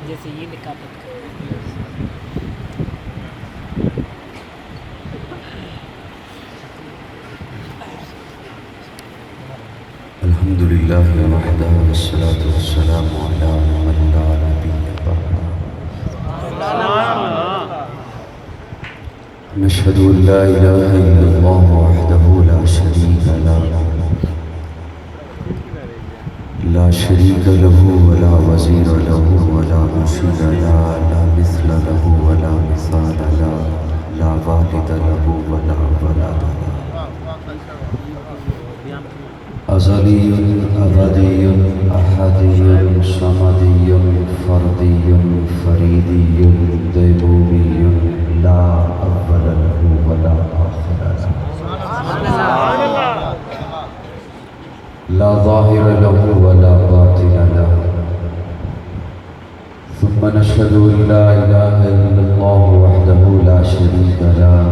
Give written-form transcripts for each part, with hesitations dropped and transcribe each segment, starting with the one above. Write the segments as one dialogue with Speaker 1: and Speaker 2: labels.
Speaker 1: جیسے یہ نکاحت
Speaker 2: الحمد للہ وحدہ والصلاة والسلام علی من لا نبی بعدہ نشہد ان لا الہ الا اللہ وحدہ لا شریک له لا شریک له ولا وزیر له ولا مشیر له لا مثل له ولا مثال له لا والد له ولا ولد له ازلی ابدی احدی صمدی فردی فریدی دیبوبی لا اول له ولا آخر له لا ظاہر له ولا باطن له ثم نشهد ان لا اله الا الله وحده لا شريك له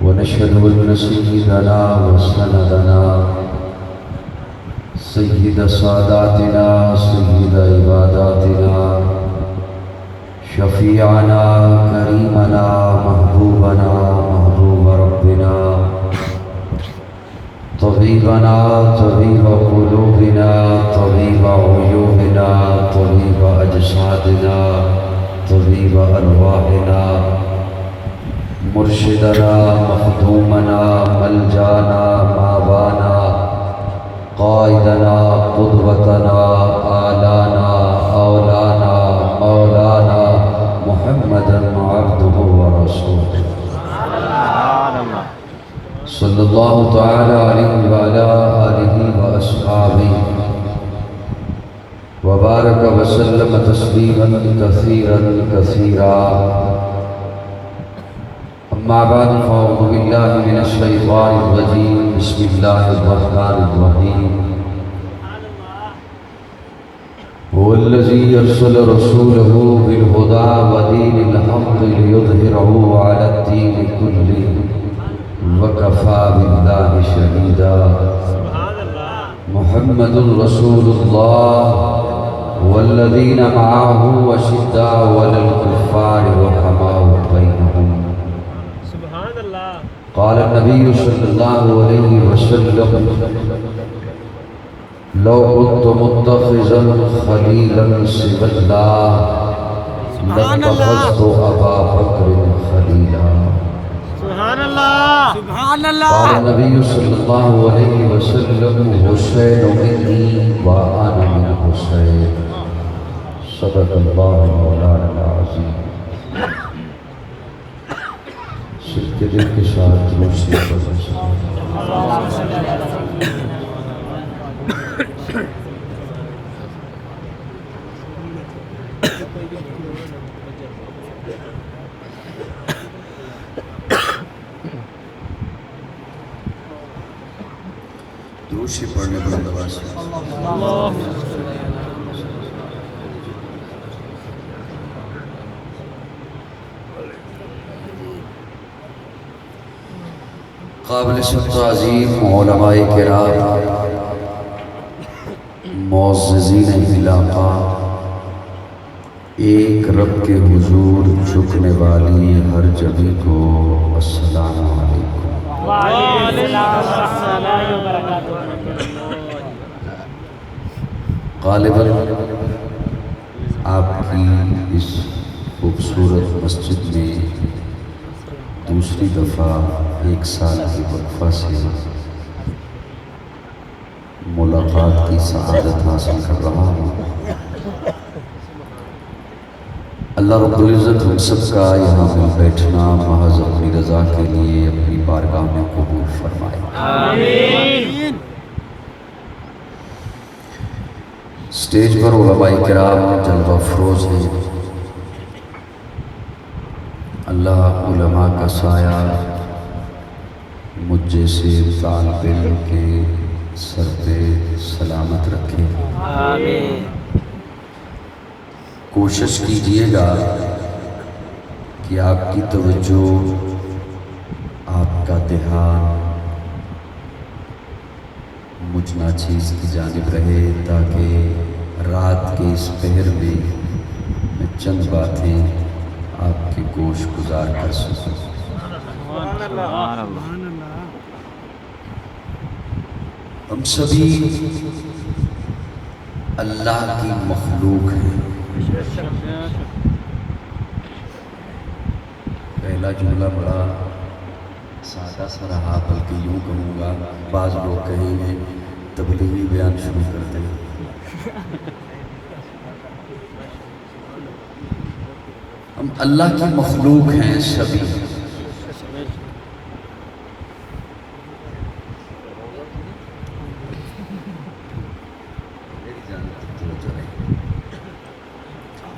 Speaker 2: ونشهد ان سيدنا وسندنا سيد ساداتنا سيد عباداتنا شفيعنا كريمنا محبوبنا محبوب ربنا طبيبنا طبيب قلوبنا طبيب عيوبنا طبيب أجسادنا طبيب أرواحنا مرشدنا مخدومنا ملجانا ماوانا قائدنا قدوتنا آلانا اولانا مولانا محمدا عبده ورسوله صلی اللہ تعالی علیہ وعلا آلہ وآصحابہ وبارک وسلم تسلیما کثیرا کثیرا اما بعد فاعوذ باللہ من الشیطان الرجیم بسم اللہ الرحمن الرحیم هو الذی ارسل رسولہ بالہدی ودین الحق لیظہرہ علی الدین کلہ وَكَفَى بِاللَّهِ شَهِيدًا محمد رسول اللہ والذین معه وشداء علی الکفار رحماء بینہم قال النبی صلی اللہ علیہ وسلم لو كنت متخذا خلیلا سوى اللہ لاتخذت ابا بکر خلیلا
Speaker 1: سبحان اللہ
Speaker 2: قال النبی صلی اللہ علیہ وسلم حسین منی وانا من حسین صدق اللہ مولانا العظیم صدق دل کے ساتھ روشی دروشی پڑھنے بلند آواز سے قابل سب تعظیم علماء کرام معززین علاقہ ایک رب کے حضور جھکنے والی ہر جبی کو السلام علیکم غالباً آپ کی اس خوبصورت مسجد میں دوسری دفعہ 1 سال کی وقفہ سے ملاقات کی سعادت حاصل کر رہا ہوں۔ اللہ رب العزت ہم سب کا یہاں مل بیٹھنا محض اپنی رضا کے لیے اپنی بارگاہ میں قبول فرمائے آمین۔ سٹیج پر علماء کرام جلوہ افروز ہیں، اللہ علماء کا سایہ مجھ جیسے طالب علم کے سر پہ سلامت رکھے آمین۔ کوشش کیجئے گا کہ آپ کی توجہ، آپ کا دھیان مجھ ناچیز کی جانب رہے، تاکہ رات کے اس پہر میں میں چند باتیں آپ کے گوش گزار کر سکوں۔ ہم سبھی اللہ کی مخلوق ہیں۔ پہلا جملہ بڑا سادہ سا رہا، بلکہ یوں کہوں گا، بعض لوگ کہیں گے تبلیغی بیان شروع کر دیں۔ ہم اللہ کی مخلوق ہیں سبھی۔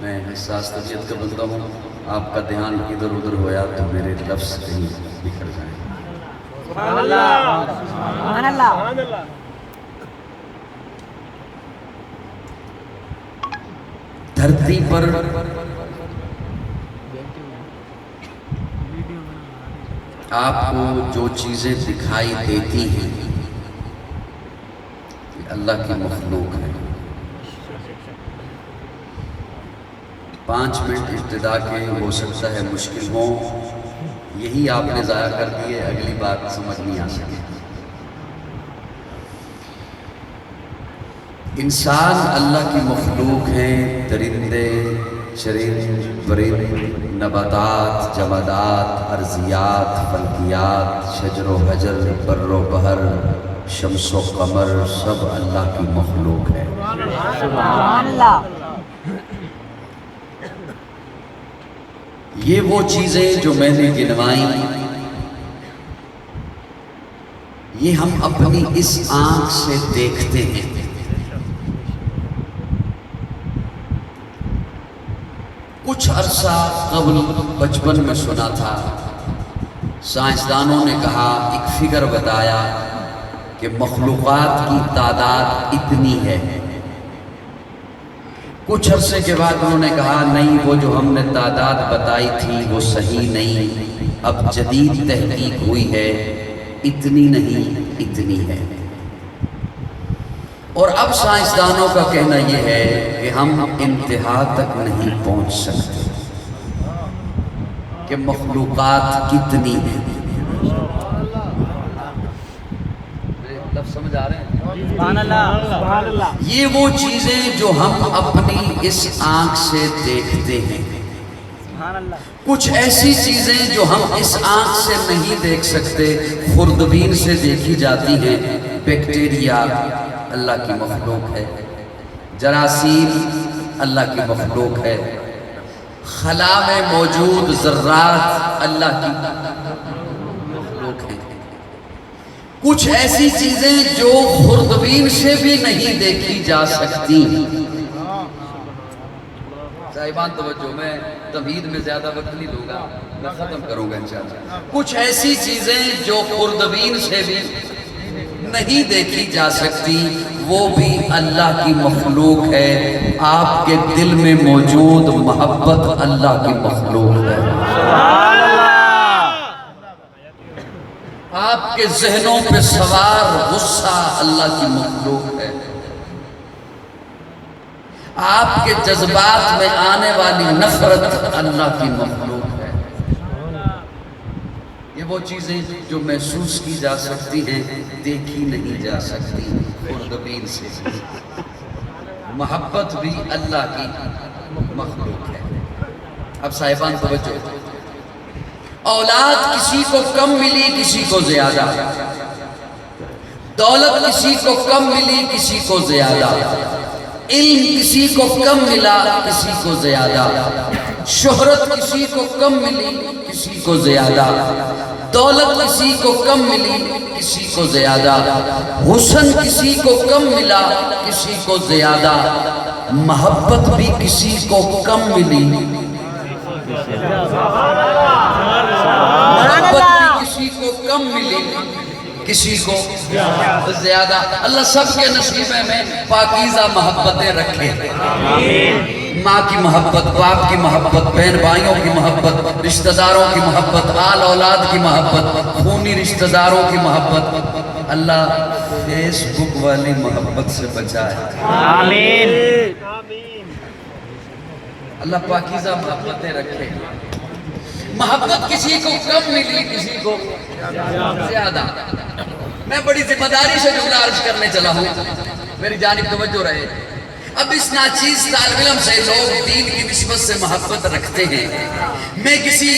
Speaker 2: میں حساس طبیعت کا بندہ ہوں، آپ کا دھیان ادھر ادھر ہویا تو میرے لفظ کہیں بکھر جائیں۔
Speaker 1: سبحان اللہ، سبحان اللہ۔
Speaker 2: دھرتی پر آپ کو جو چیزیں دکھائی دیتی ہیں یہ اللہ کی مخلوق ہے۔ 5 منٹ ابتدا کے ہو سکتا ہے مشکل ہو، یہی آپ نے ضائع کر دیے، اگلی بات سمجھ نہیں آ سکی۔ انسان اللہ کی مخلوق ہیں، درندے، چرند، پرند، نباتات، جمادات، ارضیات، فلکیات، شجر و حجر، بر و بحر، شمس و قمر، سب اللہ کی مخلوق ہے۔
Speaker 1: سبحان اللہ۔
Speaker 2: یہ وہ چیزیں جو میں نے گنوائیں، یہ ہم اپنی اس آنکھ سے دیکھتے ہیں۔ کچھ عرصہ قبل بچپن میں سنا تھا، سائنسدانوں نے کہا، ایک فگر بتایا کہ مخلوقات کی تعداد اتنی ہے۔ کچھ عرصے کے بعد انہوں نے کہا نہیں، وہ جو ہم نے تعداد بتائی تھی وہ صحیح نہیں، اب جدید تحقیق ہوئی ہے، اتنی نہیں اتنی ہے۔ اور اب سائنسدانوں کا کہنا یہ ہے کہ ہم انتہا تک نہیں پہنچ سکتے کہ مخلوقات کتنی ہیں۔ لفظ سمجھ آ رہے ہیں؟
Speaker 1: سبحان اللہ، سبحان اللہ۔
Speaker 2: یہ وہ چیزیں جو ہم اپنی اس آنکھ سے دیکھتے ہیں۔
Speaker 1: سبحان اللہ۔
Speaker 2: کچھ ایسی چیزیں جو ہم اس آنکھ سے نہیں دیکھ سکتے، خوردبین سے دیکھی جاتی ہیں۔ بیکٹیریا اللہ کی مخلوق ہے، جراثیم اللہ کی مخلوق ہے، خلا میں موجود ذرات اللہ کی مخلوق ہے۔ کچھ ایسی چیزیں جو خوردبین سے بھی نہیں دیکھی جا سکتی۔ صاحبان توجہ، میں تمہید میں زیادہ وقت نہیں دوں گا، میں ختم کروں گا انشاءاللہ۔ کچھ ایسی چیزیں جو خوردبین سے بھی نہیں دیکھی جا سکتی، وہ بھی اللہ کی مخلوق ہے۔ آپ کے دل میں موجود محبت اللہ کی مخلوق ہے۔ آپ کے ذہنوں پہ سوار غصہ اللہ کی مخلوق ہے۔ آپ کے جذبات میں آنے والی نفرت اللہ کی مخلوق ہے۔ یہ وہ چیزیں جو محسوس کی جا سکتی ہیں، دیکھی نہیں جا سکتی خوردبین سے۔ محبت بھی اللہ کی مخلوق ہے۔ اب صاحبان توجہ، اولاد کسی کو کم ملی، کسی کو زیادہ، دولت کسی کو کم ملی، کسی کو زیادہ، علم کسی کو کم ملا، کسی کو زیادہ، شہرت کسی کو کم ملی، کسی کو زیادہ، دولت کسی کو کم ملی، کسی کو زیادہ، حسن کسی کو کم ملا، کسی کو زیادہ، محبت بھی کسی کو کم ملی، محبت بھی کسی کو کم ملی، کسی کو زیادہ۔ اللہ سب کے نصیبے میں پاکیزہ محبتیں رکھے، ماں کی محبت، باپ کی محبت، بہن بھائیوں کی محبت، رشتہ داروں کی محبت، آل اولاد کی محبت، خونی رشتہ داروں کی محبت،
Speaker 3: اللہ فیس بک والی محبت سے بچائے.
Speaker 1: آمین.
Speaker 3: اللہ پاکیزہ محبتیں رکھے. محبت کسی کو کم ملی, کسی کو زیادہ. میں بڑی ذمہ داری سے جملہ عرض کرنے چلا ہوں, میری جانب توجہ رہے. اب اس ناچیز طالب علم سے لوگ دین کی نسبت سے محبت رکھتے ہیں. میں کسی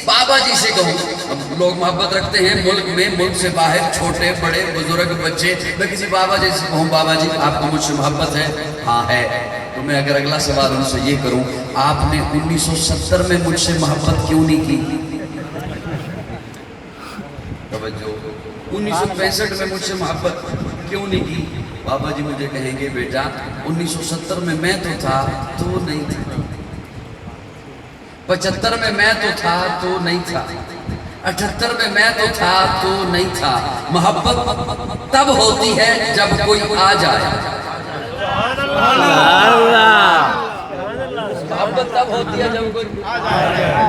Speaker 3: بابا جی سے کہوں, اب لوگ محبت رکھتے ہیں ملک میں, ملک سے باہر, چھوٹے بڑے بزرگ بچے. میں کسی بابا جی سے کہوں بابا جی آپ کو مجھ سے محبت ہے؟ ہاں ہے. تو میں اگر اگلا سوال ان سے یہ کروں, آپ نے 1970 میں مجھ سے محبت کیوں نہیں کی؟ توجہ. 1965 میں مجھ سے محبت کیوں نہیں کی؟ بابا جی مجھے کہیں گے بیٹا 1970 میں تو تھا تو نہیں تھا, 75 میں تو تھا تو نہیں تھا, 78 میں تو تھا تو نہیں تھا. محبت تب ہوتی ہے جب کوئی آ جائے. محبت تب ہوتی ہے جب کوئی.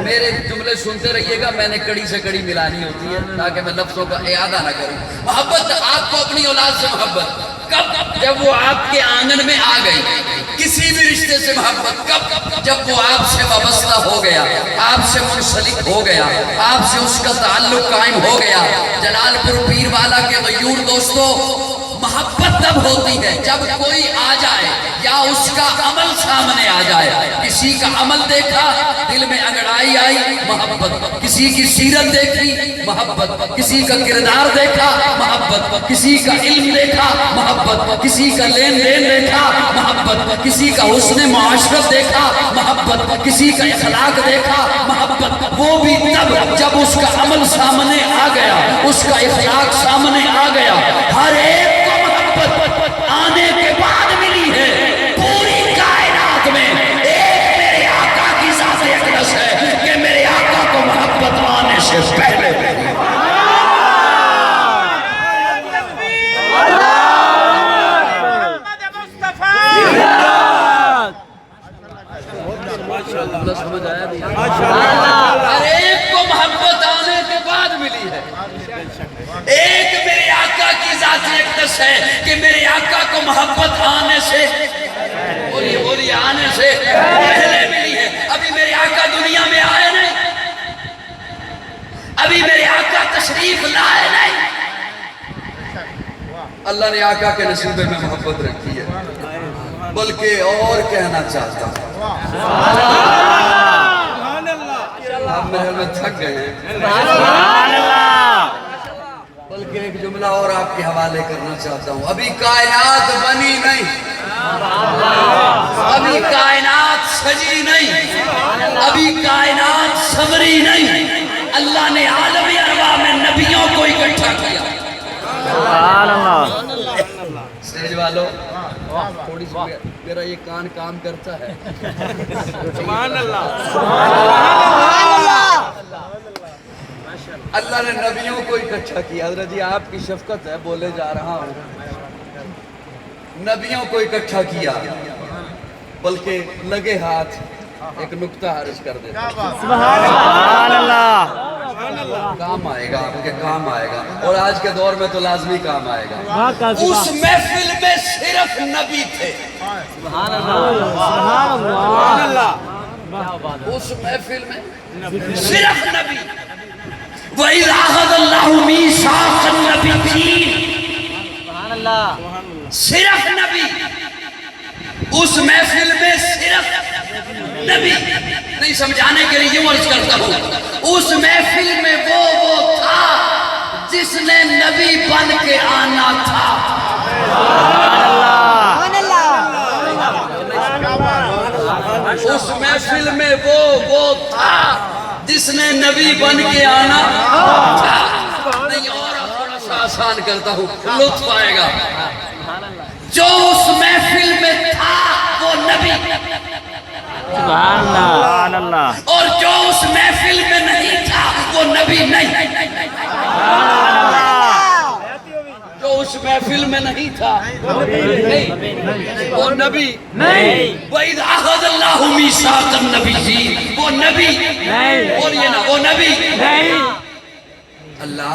Speaker 3: میرے جملے سنتے رہیے گا, میں نے کڑی سے کڑی ملانی ہوتی ہے تاکہ میں لفظوں کا اعادہ نہ کروں. محبت آپ کو اپنی اولاد سے محبت کب؟ جب وہ آپ کے آنگن میں آ گئی. کسی بھی رشتے سے محبت کب؟ جب وہ آپ سے وابستہ ہو گیا, آپ سے منسلک ہو گیا, آپ سے اس کا تعلق قائم ہو گیا. جلال پور پیر والا کے غیور دوستو, محبت تب ہوتی ہے جب کوئی آ جائے یا اس کا عمل سامنے آ جائے. کسی کا عمل دیکھا, دل میں انگڑائی آئی, محبت. کسی کی سیرت دیکھی, محبت. کسی کا کردار دیکھا, محبت. کسی کا علم دیکھا, محبت. کسی کا لین دین دیکھا, محبت. کسی کا حسن معاشرت دیکھا, محبت. کسی کا اخلاق دیکھا, محبت. وہ بھی تب جب اس کا عمل سامنے آ گیا, اس کا اخلاق سامنے آ گیا. ہر ایک آنے کے بعد ملی ہے. پوری کائنات میں ایک میرے آقا کی ذات اقدس ہے کہ میرے آقا کو محبت آنے سے پہلے سمجھ آیا نہیں؟ ہر ایک کو محبت آنے کے بعد ملی ہے. ایک میرے آقا کی ذات اقدس ہے کہ میرے آقا کو محبت آنے سے بولیے آنے سے پہلے ملی ہے. ابھی میرے آقا دنیا میں آئے نہیں, ابھی میرے آقا تشریف لائے نہیں. اللہ نے آقا کے نصیبے میں محبت رکھی ہے. بلکہ اور کہنا چاہتا ہوں, آپ میرے میں تھک گئے ہیں, بلکہ ایک جملہ اور آپ کے حوالے کرنا چاہتا ہوں. ابھی کائنات بنی نہیں, ابھی کائنات سجی نہیں, ابھی کائنات سوری نہیں. اللہ نے عالم ارواح میں نبیوں کو اکٹھا کیا. سٹیج والوں تھوڑی سی میرا یہ کان کام کرتا ہے. سبحان اللہ. اللہ نے نبیوں کو اکٹھا کیا. حضرت جی آپ کی شفقت ہے, بولے جا رہا ہوں. نبیوں کو اکٹھا کیا, بلکہ لگے ہاتھ ایک نکتہ عرض کر دیتا.
Speaker 1: سبحان اللہ.
Speaker 3: کام آئے گا, آپ کے کام آئے گا, اور آج کے دور میں تو لازمی کام آئے گا. اس محفل میں صرف نبی تھے.
Speaker 1: سبحان اللہ.
Speaker 3: اس محفل میں صرف نبی. وَإِذْ أَخَذَ اللَّهُ مِيثَاقَ النَّبِيِّينَ.
Speaker 1: سبحان اللہ.
Speaker 3: صرف نبی. اس محفل میں صرف نبی. نہیں سمجھانے کے لیے یوں عرض کرتا ہوں, اس محفل میں وہ تھا جس نے نبی بن کے آنا تھا. اس محفل میں وہ تھا جس نے نبی بن کے آنا تھا. نہیں اور تھوڑا سا آسان کرتا ہوں, لطف آئے گا. جو اس محفل میں تھا وہ نبی,
Speaker 1: سبحان اللہ.
Speaker 3: اور جو اس محفل میں نہیں تھا وہ نبی نہیں. جو اس محفل میں نہیں تھا وہ نبی نہیں. وَإِذْ أَخَذَ اللَّهُ مِيثَاقَ النَّبِيِّينَ. وہ نبی نہیں. بولیے نا, وہ نبی نہیں. اللہ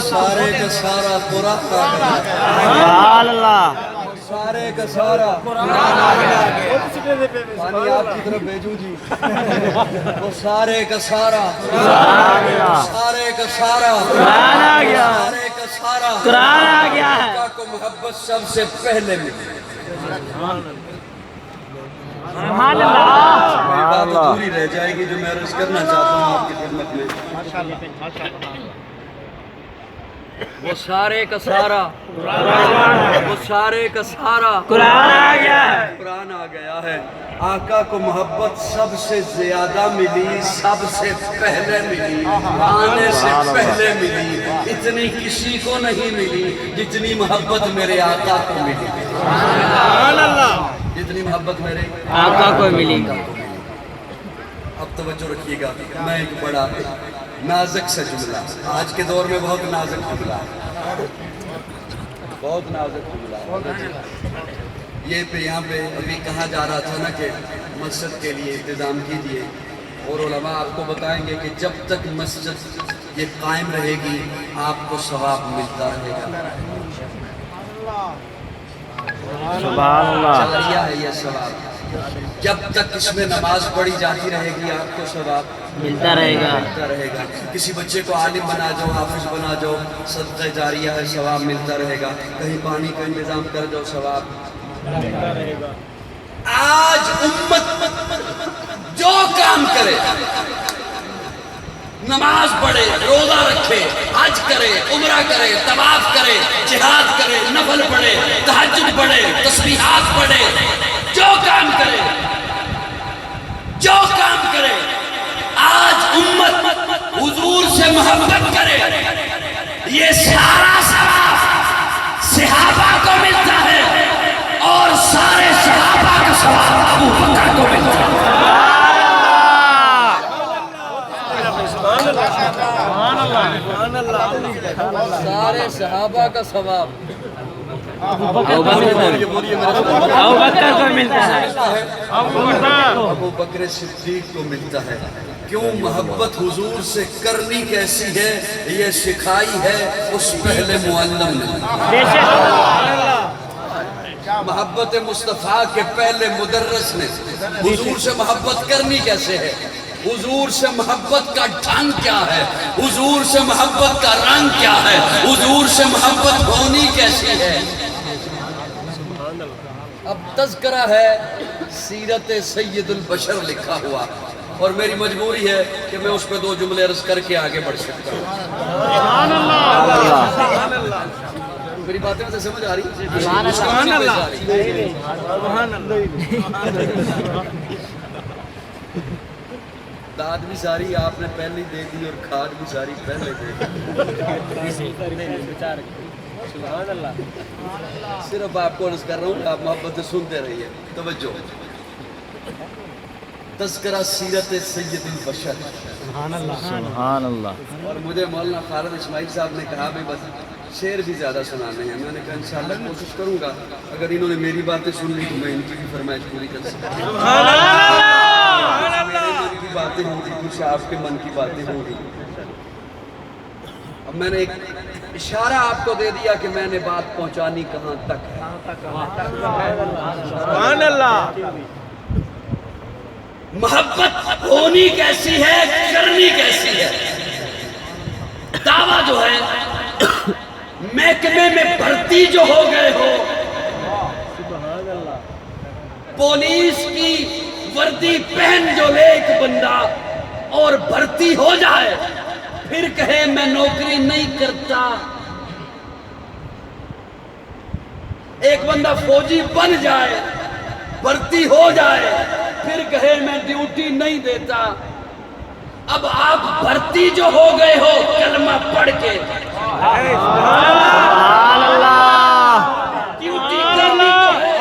Speaker 3: سارے کا سارا قرآن
Speaker 1: سبحان اللہ
Speaker 3: سارے کا سارا پانی آپ کی طرف بھیجوں جی وہ سارے کا سارا سارے کا سارا
Speaker 1: قرآن آ گیا
Speaker 3: سارے کا سارا
Speaker 1: قرآن آ گیا ہے
Speaker 3: آقا کو محبت سب سے پہلے ملی
Speaker 1: سبحان اللہ
Speaker 3: میری بات ادھوری رہ جائے گی جو میں عرض کرنا چاہتا ہوں آپ کی خدمت میں وہ سارے کا سارا وہ سارے کا سارا
Speaker 1: قرآن آ گیا ہے
Speaker 3: قرآن آ گیا ہے آقا کو محبت سب سے زیادہ ملی سب سے پہلے ملی آنے سے پہلے ملی اتنی کسی کو نہیں ملی جتنی محبت میرے آقا کو ملی جتنی محبت میرے
Speaker 1: آقا کو ملی
Speaker 3: اب توجہ رکھیے گا میں ایک بڑا نازک سا جملہ آج کے دور میں بہت نازک جملہ بہت نازک جملہ یہ پہ یہاں پہ ابھی کہا جا رہا تھا نا کہ مسجد کے لیے انتظام کیجیے اور علماء آپ کو بتائیں گے کہ جب تک مسجد یہ قائم رہے گی آپ کو ثواب ملتا رہے گا
Speaker 1: سبحان اللہ
Speaker 3: جاریہ ہے یہ ثواب جب تک اس میں نماز پڑھی جاتی رہے گی آپ کو ثواب
Speaker 1: ملتا رہے گا
Speaker 3: ملتا رہے گا کسی بچے کو عالم بنا جاؤ حافظ بنا جاؤ صدقہ جاریہ ہے ثواب ملتا رہے گا کہیں پانی کا انتظام کر جاؤ ثواب آج امت جو کام کرے نماز پڑھے روزہ رکھے حج کرے عمرہ کرے طواف کرے جہاد کرے نفل پڑھے تہجد پڑھے تسبیحات پڑھے جو کام کرے آج امت حضور سے محبت کرے یہ سارا ثواب صحابہ کو ملتا ہے اور سارے صحابہ کا ثواب ابو بکر کو ملتا ہے سارے صحابہ کا ثواب
Speaker 1: ابو بکر کو ملتا ہے
Speaker 3: ابو بکر صدیق کو ملتا ہے کیوں محبت حضور سے کرنی کیسی ہے یہ سکھائی ہے اس پہلے معلم نے محبت مصطفیٰ کے پہلے مدرس نے حضور سے محبت کرنی کیسے ہے حضور سے محبت کا ڈھنگ کیا ہے حضور سے محبت کا رنگ کیا ہے حضور سے محبت ہونی کیسی ہے اب تذکرہ ہے سیرت سید البشر لکھا ہوا اور میری مجبوری ہے کہ میں اس پہ دو جملے عرض کر کے آگے بڑھ سکتا ہوں میری باتیں سے سمجھ آ رہی داد بھی ساری آپ نے پہلے دے دی اور کھاد بھی ساری پہلے دے دی صرف آپ کو عرض کر رہا ہوں کہ آپ محبت سے سنتے رہیے توجہ تذکرہ سیرت سید البشر
Speaker 1: سبحان اللہ
Speaker 3: اور مجھے مولانا خالد اسماعیل صاحب نے کہا میں بس شعر بھی زیادہ سنانے ہیں میں نے کہا انشاءاللہ کوشش کروں گا اگر انہوں نے میری باتیں سن لی تو میں ان کی بھی فرمائش پوری کر سکتا ہوں میرے من کی باتیں ہوں گی کچھ آپ کے من کی باتیں ہوں گی اب میں نے ایک اشارہ آپ کو دے دیا کہ میں نے بات پہنچانی کہاں تک ہے
Speaker 4: سبحان اللہ
Speaker 3: محبت ہونی کیسی ہے کرنی کیسی ہے دعویٰ جو ہے محکمے میں بھرتی جو ہو گئے ہو پولیس کی وردی پہن جو لے ایک بندہ اور بھرتی ہو جائے پھر کہے میں نوکری نہیں کرتا ایک بندہ فوجی بن جائے بھرتی ہو جائے پھر کہے میں ڈیوٹی نہیں دیتا اب آپ بھرتی جو ہو گئے ہو کلمہ پڑھ کے ڈیوٹی کرنی تو ہے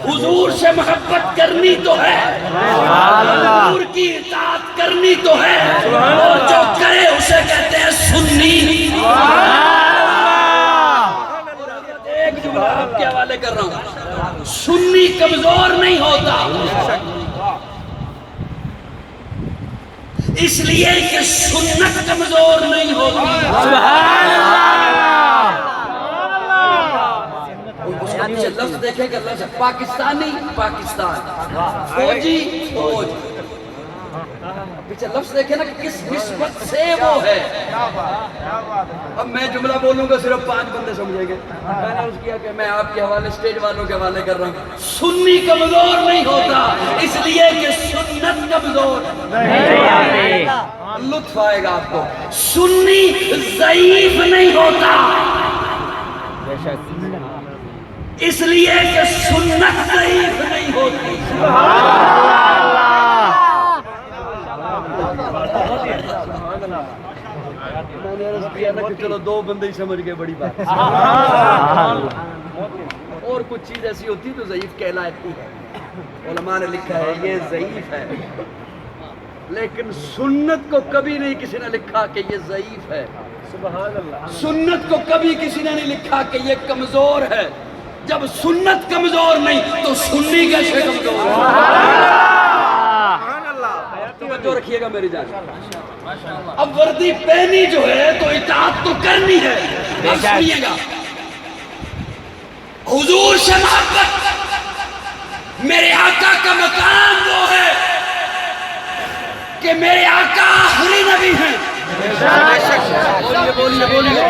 Speaker 3: حضور سے محبت کرنی تو ہے حضور کی اطاعت کرنی تو ہے اور جو کرے اسے کہتے ہیں سنی ایک جملہ آپ کے حوالے کر رہا ہوں سنی کمزور نہیں ہوتا اس لیے کہ سنت کمزور نہیں ہوتی. اس کا نیچے لفظ دیکھیں کہ لفظ پاکستانی پاکستان، فوجی فوج. پیچھے لفظ دیکھیں نا کہ کس نسبت سے وہ ہے. اب میں جملہ بولوں گا صرف 5 بندے سمجھیں گے. میں نے عرض کیا کہ میں آپ کے حوالے اسٹیج والوں کے حوالے کر رہا ہوں. سنی کمزور نہیں ہوتا اس لیے کہ سنت کمزور نہیں. لطف آئے گا آپ کو. سنی ضعیف نہیں ہوتا اس لیے کہ سنت ضعیف نہیں ہوتی. میں نے عرض کیا تھا کہ چلو 2 بندے ہی سمجھ گئے، بڑی بات. اور کچھ چیز ایسی ہوتی تو ضعیف کہلاتی ہے. علماء نے لکھا ہے یہ ضعیف ہے، لیکن سنت کو کبھی نہیں کسی نے لکھا کہ یہ ضعیف ہے. سنت کو کبھی کسی نے نہیں لکھا کہ یہ کمزور ہے. جب سنت کمزور نہیں تو سنی کیسے کمزور ہے؟ توجہ رکھیے گا میری جان. اب وردی پہنی جو ہے تو اطاعت تو کرنی ہے. اب سنیے گا، حضور سے محبت، میرے آقا کا مقام وہ ہے کہ میرے آقا آخری نبی ہیں. بولیے بولیے.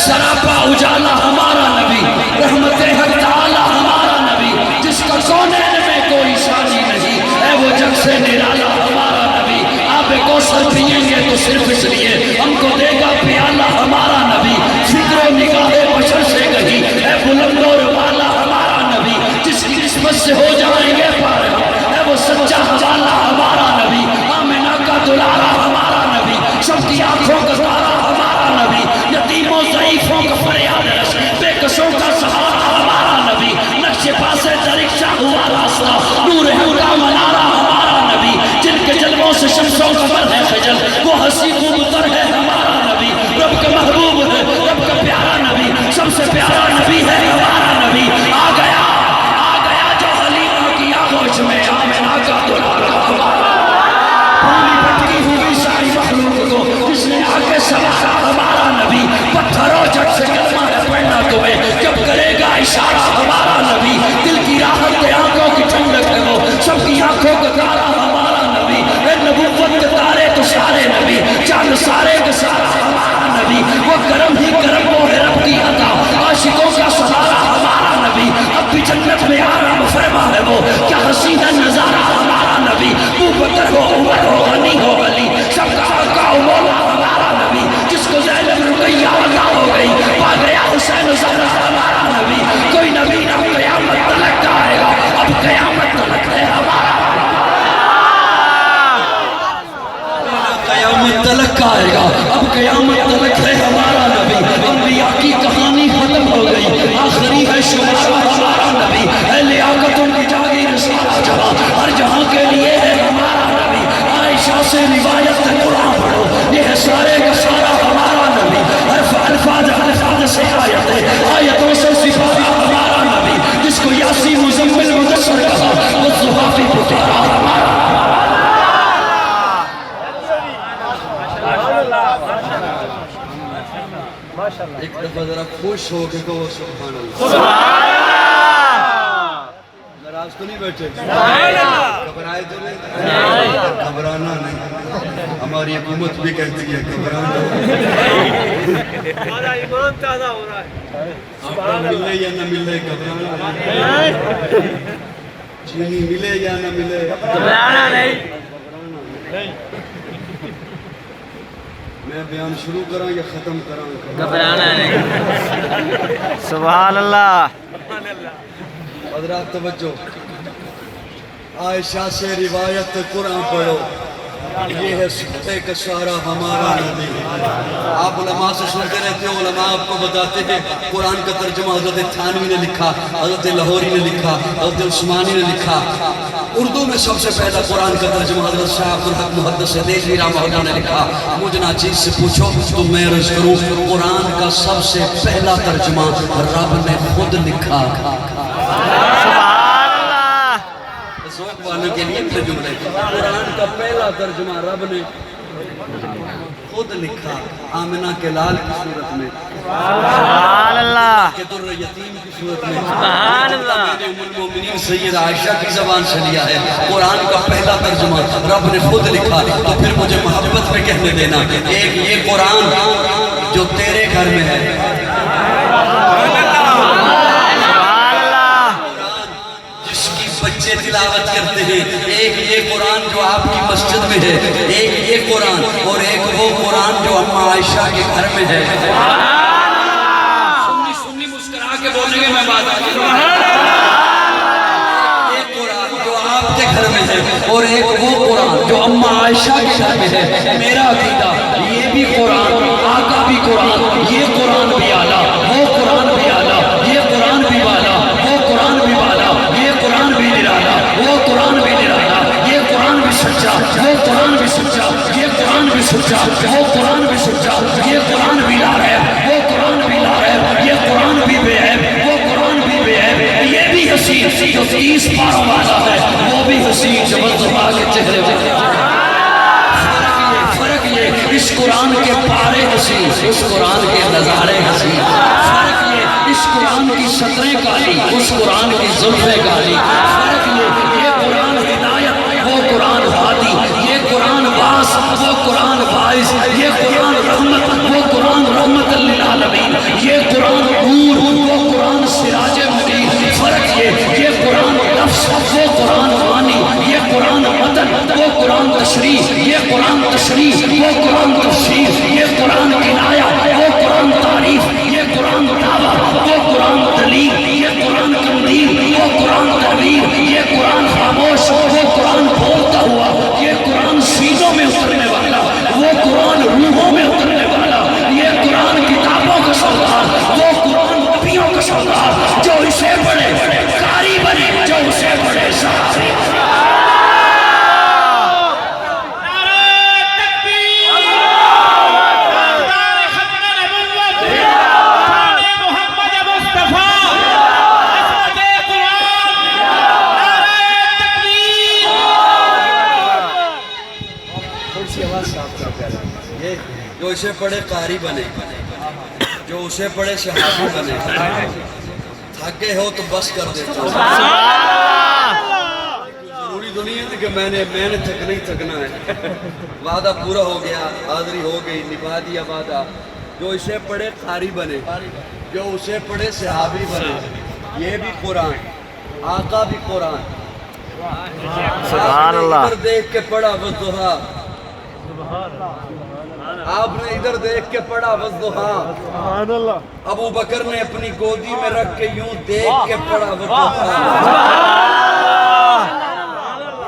Speaker 3: سراپا اجالا ہمارا نبی، رحمت حق تعالی ہمارا نبی، جس کا کونین میں کوئی ثانی نہیں، اے وہ جگ سے نرالا ہمارا نبی. آب کوثر پئیں گے تو صرف اس لیے ہم کو دے گا پیالہ ہمارا نبی. فکر و نگاہ بشر سے کہیں اے بلند اور والا ہمارا نبی، جس کی قسمت سے ہو جائیں گے پار ہم، اے وہ سچا حوالہ ہمارا نبی. آمنہ کا دلارا ہمارا نبی، سب کی آنکھوں کا تارا ہمارا نبی. یتیموں ضعیفوں کا فریاد رس، بے کسوں کا سہارا ہمارا نبی. نقش پاسے درکشہ ہوا راستہ، نور ہے کا منارہ ہمارا نبی. جن کے جلووں سے شمسوں کا بر ہے خجل، وہ ہنسی خوبتر ہے ہمارا نبی. رب کا محبوب ہے، رب کا پیارا نبی، سب سے پیارا نبی ہے ہمارا نبی. آ گیا جو حلیمہ کی آغوش میں، آمنہ کا دلارا ہمارا. پھولی بھٹکی ہوئی ساری مخلوق کو جس نے آگے سوارا ہمارا نبی. پتھروں جگ سے کلمہ ہے پڑھنا تمہیں جب کرے گا اشارہ ہمارا نبی. دل کی راحت آنکھوں کی ٹھنڈک ہے وہ، سب کی آنکھوں کا تارا ہمارا نبی. اے نبوت کے تارے تو سارے نبی، چاند سارے کے سارا ہمارا نبی. وہ کرم ہی کرم وہ ہے رب کی عطا، عاشقوں کا سہارا ہمارا نبی. اب بھی جنت میں آرام فرما ہے وہ، کیا حسین نظارہ ہمارا نبی. ابوبکر ہو عمر ہو غنی ہو ولی، سب کا آقا و مولا ہمارا نبی. جس کو زینب رقیہ عطا ہو گئی، پا گیا حسین زہرا ہمارا نبی. کوئی نبی نہ قیامت تلک آئے گا، اب قیامت تلک ہے ہمارا. قیامت تلک آئے گا، اب قیامت تلک ہے ہمارا نبی. انبیاء کی کہانی ختم ہو گئی، آخری ہے شمارہ ہمارا نبی. اے لیاقت ان کی جاگیر سارا جہاں، ہر جہاں کے لیے ہے ہمارا نبی. عائشہ سے روایت قرآن پڑھو، یہ ہے سارے کا سارا ہمارا نبی. الفاظ سے آیتوں سے صفات ہمارا نبی. جس کو یاسی مزمل مدثر کہا، وہ صحافی پکارا ہمارا. ایک دفعہ ذرا خوش ہو کے کہو سبحان اللہ. ناراض تو نہیں بیٹھے؟ گھبرائے تو نہیں؟ گھبرانا نہیں. ہماری حکومت بھی کہتی ہے گھبرانا. ہمارا ایمان تازہ ہو رہا ہے. آپ کو ملے یا نہ ملے گھبرانا نہیں. چینی ملے یا نہ ملے گھبرانا نہیں. میں بیان شروع کراں یا ختم کراں؟
Speaker 1: گھبرانا نہیں. سبحان اللہ.
Speaker 3: حضرات توجہ، عائشہ سے روایت قرآن پڑھو، یہ ہے سکتے کا سارا ہمارا نبی. آپ علماء سے سنتے رہتے ہو، علماء آپ کو بتاتے ہیں قرآن کا ترجمہ حضرت تھانوی نے لکھا، حضرت لاہوری نے لکھا، حضرت عثمانی نے لکھا. اردو میں سب سے پہلا قرآن کا ترجمہ حضرت شاہ عبدالحق محدث دہلوی رحمہ اللہ نے لکھا. مجھے ناچیز سے پوچھو تو میں عرض کروں، قرآن کا سب سے پہلا ترجمہ رب نے خود لکھا. ذوق والوں کے لیے پھر جملے، قرآن کا پہلا ترجمہ رب نے خود لکھا آمنہ کے لال کی صورت میں،
Speaker 1: سبحان اللہ
Speaker 3: کہ در یتیم کی صورت میں،
Speaker 1: سبحان اللہ
Speaker 3: میرے ام المومنین سید عائشہ کی زبان سے لیا ہے قرآن کا پہلا ترجمہ رب نے خود لکھا، تو پھر مجھے محبت میں کہنے دینا ایک یہ قرآن جو تیرے گھر میں ہے، جس کی بچے تلاوت کرتے ہیں، ایک یہ قرآن جو آپ کی مسجد میں ہے، ایک یہ قرآن، اور ایک وہ قرآن جو اماں عائشہ کے گھر میں ہے۔ سنی سنی مسکرا کے بولیں گے میں بات آتی ہوں۔ ایک قرآن جو آپ کے گھر میں ہے اور ایک وہ قرآن جو اماں عائشہ کے گھر میں ہے۔ میرا عقیدہ یہ بھی قرآن، آقا بھی قرآن، یہ قرآن بھی اعلیٰ، وہ قرآن بھی اعلیٰ، یہ قرآن بھی والا، وہ قرآن بھی والا، یہ قرآن بھی نرالا، وہ قرآن بھی نرالا، یہ قرآن بھی سچا، وہ قرآن بھی سچا، یہ قرآن بھی سچا، وہ قرآن بھی سچا، یہ قرآن بھی لا ہے، وہ قرآن بھی لا ہے، یہ قرآن بھی بے عیب، وہ قرآن بھی بے عیب، یہ بھی حسین جو 30 پاروں والا ہے، وہ بھی حسین جو مصطفیٰ کے چہرے والا۔ فرق یہ اس قرآن کے پارے حسین، اس قرآن کے نظارے حسین، فرق یہ اس قرآن کی سطریں کالی، اس قرآن کی زلفیں کالی، فرق یہ قرآن ہدایت، وہ قرآن ہادی، یہ قرآن باس، وہ قرآن باعث، یہ قرآن رحمت، وہ قرآن رحمت للعالمین، یہ قرآن نور، وہ قرآن سراج منیر، فرق یہ قرآن نفس، وہ قرآن مانی، یہ قرآن مدن، وہ قرآن تشریح، یہ قرآن تشریح، وہ قرآن تفسیر، یہ قرآن عنایہ، وہ قرآن تعریف، یہ قرآن دعویٰ، وہ قرآن دلیل، یہ قرآن قندیل، وہ قرآن تعبیر، یہ قرآن خاموش، وہ قرآن بولتا ہوا، یہ قرآن سینوں میں اترنے والا، وہ قرآن روحوں میں اترنے والا، یہ قرآن کتابوں کا سردار، وہ قرآن نبیوں کا سردار، جو اسے پڑھے قاری بنے، جو اسے پڑھے صحابی بنے۔ جو اسے پڑھے قاری بنے، جو اسے پڑھے صحابی بنے، تھکے ہو تو بس کر دیتا ہوں۔ ضروری تو نہیں ہے کہ میں نے تھکنا ہی تھکنا ہے، وعدہ پورا ہو گیا، حاضری ہو گئی، نبھا دیا وعدہ۔ جو اسے پڑھے قاری بنے، جو اسے پڑھے صحابی بنے، یہ بھی قرآن، آقا بھی قرآن۔
Speaker 1: سبحان اللہ۔
Speaker 3: ادھر دیکھ کے پڑھا والضحیٰ، آپ نے ادھر دیکھ کے پڑھا والضحیٰ، ابو بکر نے اپنی گودی میں رکھ کے یوں دیکھ کے پڑھا والضحیٰ۔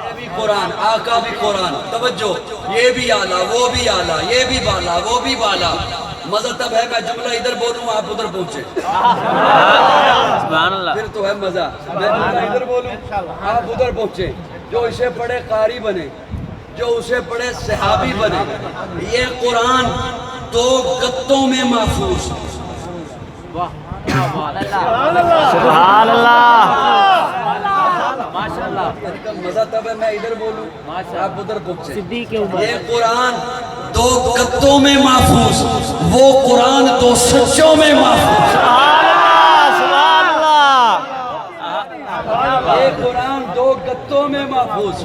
Speaker 3: یہ بھی قرآن، آقا بھی قرآن، توجہ، یہ بھی اعلیٰ، وہ بھی اعلیٰ، یہ بھی بالا، وہ بھی بالا۔ مزہ تب ہے میں جملہ ادھر بولوں آپ ادھر پہنچے، پھر تو ہے مزہ۔ میں جملہ ادھر بولوں آپ ادھر پہنچے۔ جو اسے پڑھے قاری بنے، جو اسے پڑھے صحابی بنے، یہ قرآن 2 گتوں میں محفوظ۔
Speaker 1: سبحان اللہ
Speaker 3: مزہ تب ہے میں ادھر بولوں آپ ادھر پہنچے۔ یہ قرآن 2 گتوں میں محفوظ، وہ قرآن 2 سچوں میں محفوظ۔
Speaker 1: سبحان اللہ۔
Speaker 3: یہ قرآن 2 گتوں میں محفوظ،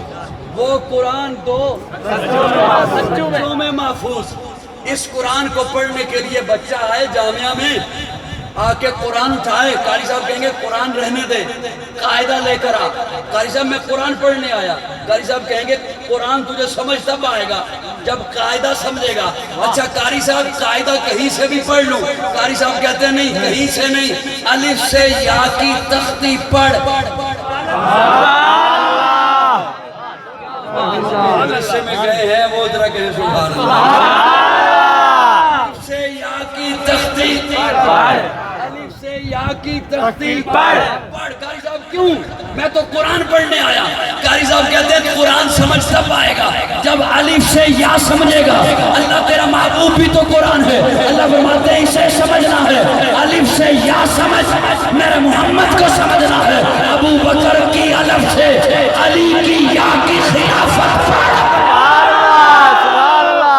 Speaker 3: وہ قرآن 2 سچوں میں محفوظ۔ اس قرآن کو پڑھنے کے لیے بچہ آئے جامعہ میں، آ کے قرآن اٹھائے، قاری صاحب کہیں گے قرآن رہنے دے، قاعدہ لے کر آ۔ قاری صاحب میں قرآن پڑھنے آیا، قاری صاحب کہیں گے قرآن تجھے سمجھ تب آئے گا جب قاعدہ سمجھے گا۔ اچھا قاری صاحب قاعدہ کہیں سے بھی پڑھ لوں؟ قاری صاحب کہتے ہیں نہیں، کہیں سے نہیں، الف سے یا کی تختی پڑھ۔ مدرسے میں گئے ہیں وہ ادھر کہیں سبحان اللہ۔ الف سے یا کی تختی پڑھ، الف سے یا کی تختی پڑھ۔ قاری صاحب کیوں؟ میں تو قرآن پڑھنے آیا۔ قاری صاحب کہتے ہیں قرآن سمجھ تب آئے گا جب الف سے یا سمجھے گا۔ اللہ تیرا محبوب بھی تو قرآن ہے، اللہ فرماتے ہیں اسے سمجھنا ہے، الف سے یا سمجھ، میرے محمد کو سمجھنا ہے۔ ابو بکر کی الف سے علی کی یا کی خلافت پڑھ۔
Speaker 1: سبحان اللہ۔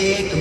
Speaker 3: 1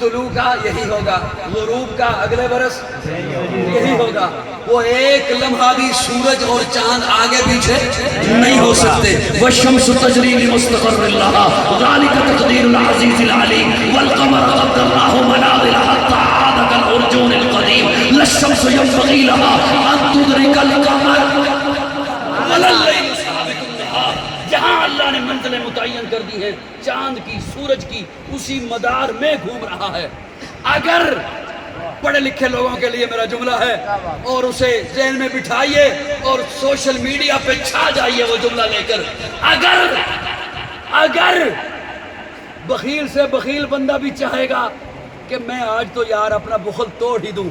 Speaker 3: طلوع کا یہی ہوگا, غروب کا اگلے برس یہی ہوگا. وہ ایک لمحہ بھی سورج اور چاند آگے پیچھے نہیں ہو سکتے. والشمس تجری لمستقر لها ذلك تقدیر العزیز العلیم والقمر قدرناه منازل حتى عاد كالعرجون القدیم لا الشمس ينبغي لها ان تدرك القمر ولا الليل سابق النهار. جہاں اللہ نے منزلیں متعین کر دی ہے چاند کی, سورج کی, اسی مدار میں گھوم رہا ہے. اگر پڑھے لکھے لوگوں کے لیے میرا جملہ ہے اور اسے ذہن میں بٹھائیے اور سوشل میڈیا پہ چھا جائیے وہ جملہ لے کر. اگر بخیل سے بخیل بندہ بھی چاہے گا کہ میں آج تو یار اپنا بخل توڑ ہی دوں,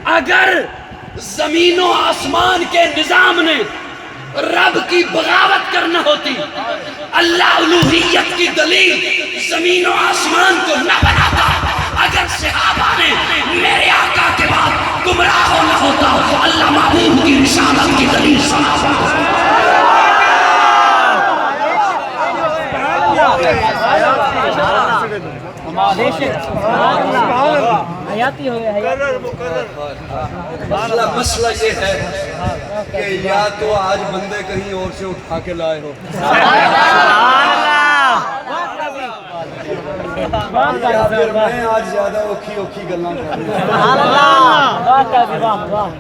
Speaker 3: اگر زمین و آسمان کے نظام نے رب کی بغاوت کرنا ہوتی, اللہ الوہیت کی دلیل زمین و آسمان کو نہ بناتا, اگر صحابہ نے میرے آقا کے بعد گمراہ ہونا ہوتا تو اللہ محبوب کی رسالت کی دلیل سنا. مسئلہ یہ ہے کہ یا تو آج بندے کہیں اور سے اٹھا کے لائے ہو, یا پھر میں آج زیادہ اوکھی گلاں کر رہا ہوں.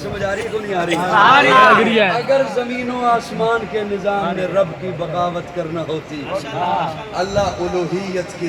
Speaker 3: سمجھ آ رہی کو نہیں آ رہی؟ اگر زمین و آسمان کے نظام نے رب کی بغاوت کرنا ہوتی, اللہ الوہیت کی